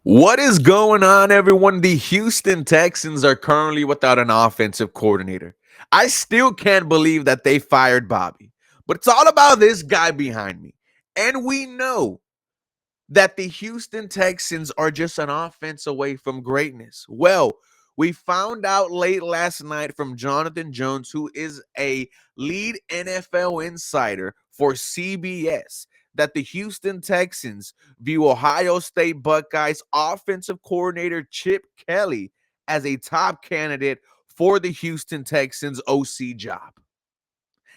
What is going on, everyone? The Houston Texans are currently without an offensive coordinator. I still can't believe that they fired Bobby, but it's all about this guy behind me. And we know that the Houston Texans are just an offense away from greatness. Well, we found out late last night from Jonathan Jones, who is a lead NFL insider for CBS, that the Houston Texans view Ohio State Buckeyes offensive coordinator Chip Kelly as a top candidate for the Houston Texans OC job.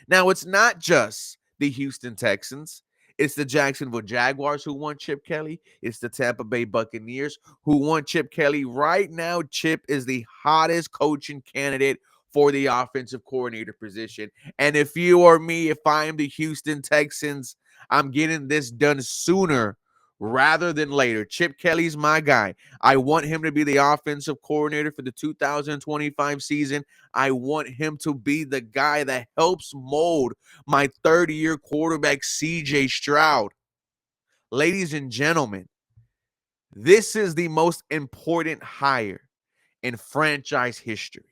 Now, it's not just the Houston Texans. It's the Jacksonville Jaguars who want Chip Kelly. It's the Tampa Bay Buccaneers who want Chip Kelly. Right now, Chip is the hottest coaching candidate for the offensive coordinator position. And if you or me, if I am the Houston Texans, I'm getting this done sooner rather than later. Chip Kelly's my guy. I want him to be the offensive coordinator for the 2025 season. I want him to be the guy that helps mold my 30-year quarterback, CJ Stroud. Ladies and gentlemen, this is the most important hire in franchise history.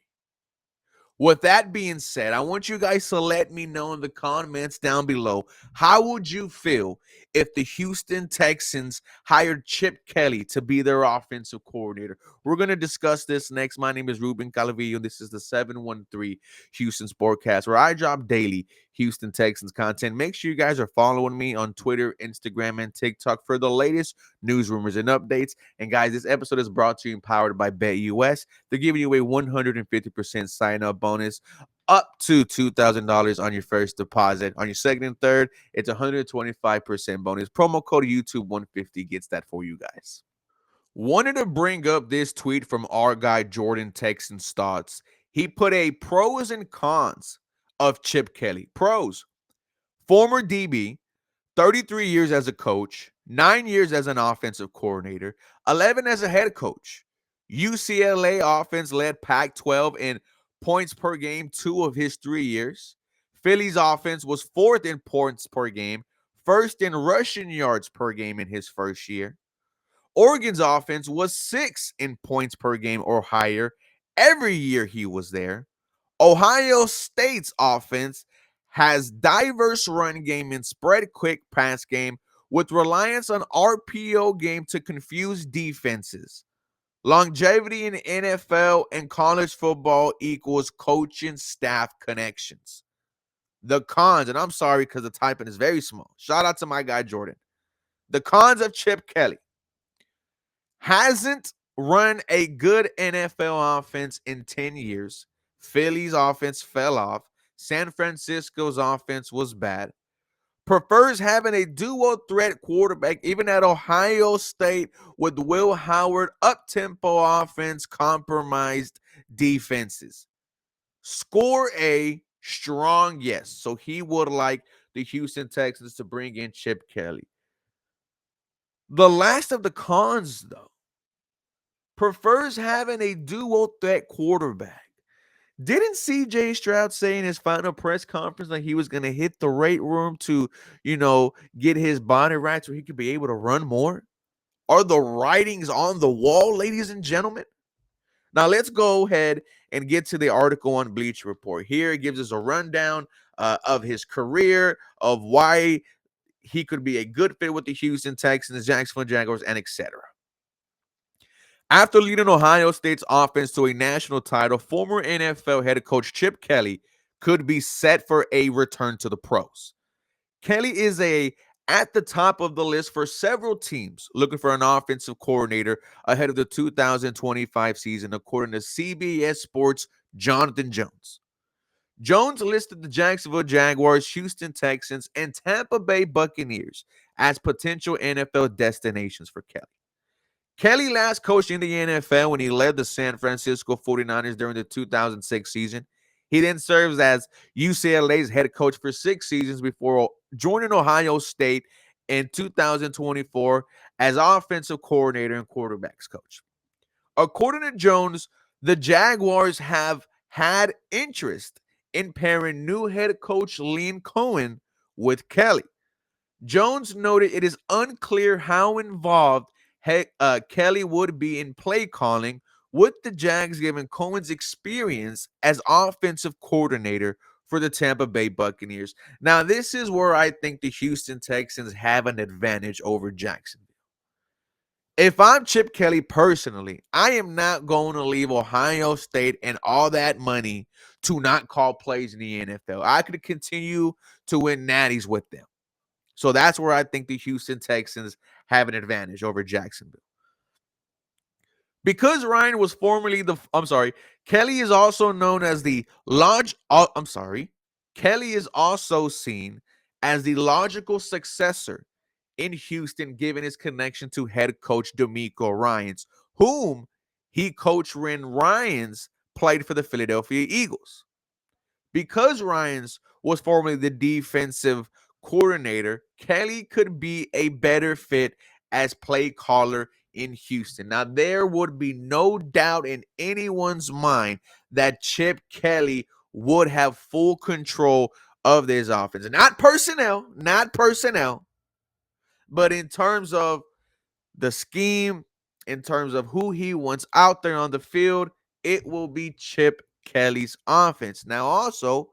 With that being said, I want you guys to let me know in the comments down below, how would you feel if the Houston Texans hired Chip Kelly to be their offensive coordinator? We're going to discuss this next. My name is Ruben Calavillo. This is the 713 Houston Sportcast, where I drop daily Houston Texans content. Make sure you guys are following me on Twitter, Instagram, and TikTok for the latest news, rumors, and updates. And guys, this episode is brought to you and powered by BetUS. They're giving you a 150% sign up bonus up to $2,000 on your first deposit. On your second and third, it's 125% bonus. Promo code YouTube150 gets that for you guys. Wanted to bring up this tweet from our guy Jordan Texans thoughts. He put a pros and cons of Chip Kelly. Pros: former DB, 33 years as a coach, 9 years as an offensive coordinator, 11 as a head coach. UCLA offense led Pac 12 in points per game 2 of his 3 years. Philly's offense was fourth in points per game, first in rushing yards per game in his first year. Oregon's offense was sixth in points per game or higher every year he was there. Ohio State's offense has diverse run game and spread quick pass game with reliance on RPO game to confuse defenses. Longevity in NFL and college football equals coaching staff connections. The cons, and I'm sorry because the typing is very small. Shout out to my guy Jordan. The cons of Chip Kelly: hasn't run a good NFL offense in 10 years. Philly's offense fell off. San Francisco's offense was bad. Prefers having a dual threat quarterback, even at Ohio State, with Will Howard, up tempo offense, compromised defenses. Score a strong yes. So he would like the Houston Texans to bring in Chip Kelly. The last of the cons, though, prefers having a dual threat quarterback. Didn't CJ Stroud say in his final press conference that he was going to hit the weight room to, get his body right so he could be able to run more? Are the writings on the wall, ladies and gentlemen? Now, let's go ahead and get to the article on Bleacher Report. Here it gives us a rundown of his career, of why he could be a good fit with the Houston Texans, Jacksonville Jaguars, and etc. After leading Ohio State's offense to a national title, former NFL head coach Chip Kelly could be set for a return to the pros. Kelly is at the top of the list for several teams looking for an offensive coordinator ahead of the 2025 season, according to CBS Sports' Jonathan Jones. Jones listed the Jacksonville Jaguars, Houston Texans, and Tampa Bay Buccaneers as potential NFL destinations for Kelly. Kelly last coached in the NFL when he led the San Francisco 49ers during the 2006 season. He then serves as UCLA's head coach for 6 seasons before joining Ohio State in 2024 as offensive coordinator and quarterbacks coach. According to Jones, the Jaguars have had interest in pairing new head coach Liam Cohen with Kelly. Jones noted it is unclear how involved Kelly would be in play calling with the Jags, given Cohen's experience as offensive coordinator for the Tampa Bay Buccaneers. Now, this is where I think the Houston Texans have an advantage over Jacksonville. If I'm Chip Kelly personally, I am not going to leave Ohio State and all that money to not call plays in the NFL. I could continue to win natties with them. So that's where I think the Houston Texans have an advantage over Jacksonville. Because Ryan was formerly Kelly is also known as the Kelly is also seen as the logical successor in Houston, given his connection to head coach D'Amico Ryans, whom he coached when Ryans played for the Philadelphia Eagles. Because Ryans was formerly the defensive coordinator, Kelly could be a better fit as play caller in Houston. Now, there would be no doubt in anyone's mind that Chip Kelly would have full control of this offense. Not personnel, but in terms of the scheme, in terms of who he wants out there on the field, it will be Chip Kelly's offense. Now, also,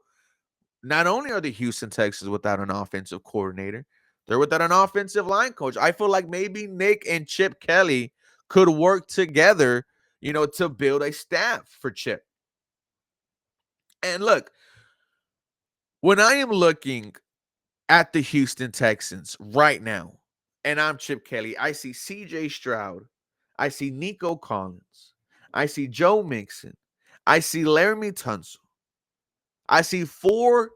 not only are the Houston Texans without an offensive coordinator, they're without an offensive line coach. I feel like maybe Nick and Chip Kelly could work together, to build a staff for Chip. And look, when I am looking at the Houston Texans right now, and I'm Chip Kelly, I see CJ Stroud, I see Nico Collins, I see Joe Mixon, I see Laramie Tunsil, I see 4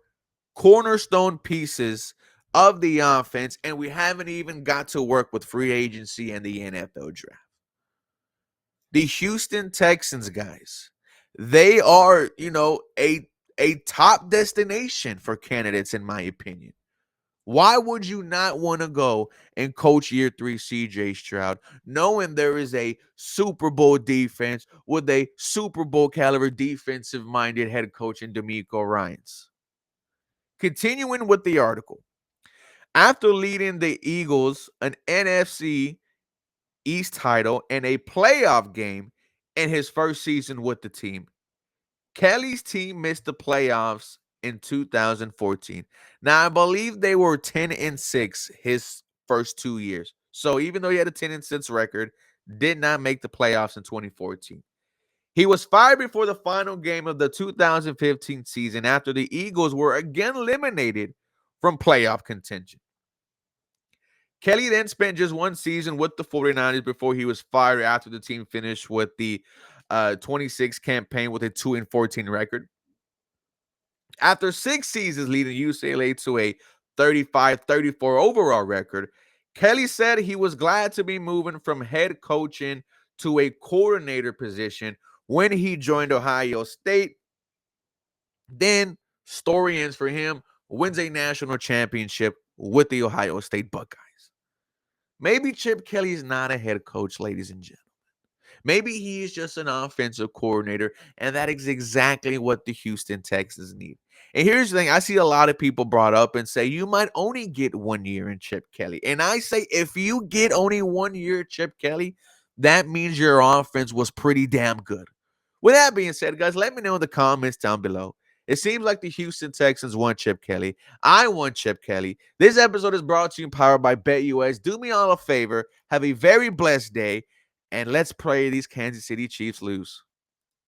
cornerstone pieces of the offense, and we haven't even got to work with free agency and the NFL draft. The Houston Texans, guys, they are, a top destination for candidates, in my opinion. Why would you not want to go and coach year 3 CJ Stroud, knowing there is a Super Bowl defense with a Super Bowl caliber defensive minded head coach in D'Amico Ryans? Continuing with the article, after leading the Eagles an NFC East title and a playoff game in his first season with the team, Kelly's team missed the playoffs in 2014. Now, I believe they were 10-6 his first 2 years. So even though he had a 10-6 record, did not make the playoffs in 2014. He was fired before the final game of the 2015 season after the Eagles were again eliminated from playoff contention. Kelly then spent just one season with the 49ers before he was fired after the team finished with the 26 campaign with a 2-14 record. After 6 seasons leading UCLA to a 35-34 overall record, Kelly said he was glad to be moving from head coaching to a coordinator position when he joined Ohio State. Then, story ends for him, wins a national championship with the Ohio State Buckeyes. Maybe Chip Kelly is not a head coach, ladies and gentlemen. Maybe he is just an offensive coordinator, and that is exactly what the Houston Texans need. And here's the thing. I see a lot of people brought up and say, you might only get 1 year in Chip Kelly. And I say, if you get only 1 year in Chip Kelly, that means your offense was pretty damn good. With that being said, guys, let me know in the comments down below. It seems like the Houston Texans want Chip Kelly. I want Chip Kelly. This episode is brought to you and powered by BetUS. Do me all a favor. Have a very blessed day. And let's pray these Kansas City Chiefs lose.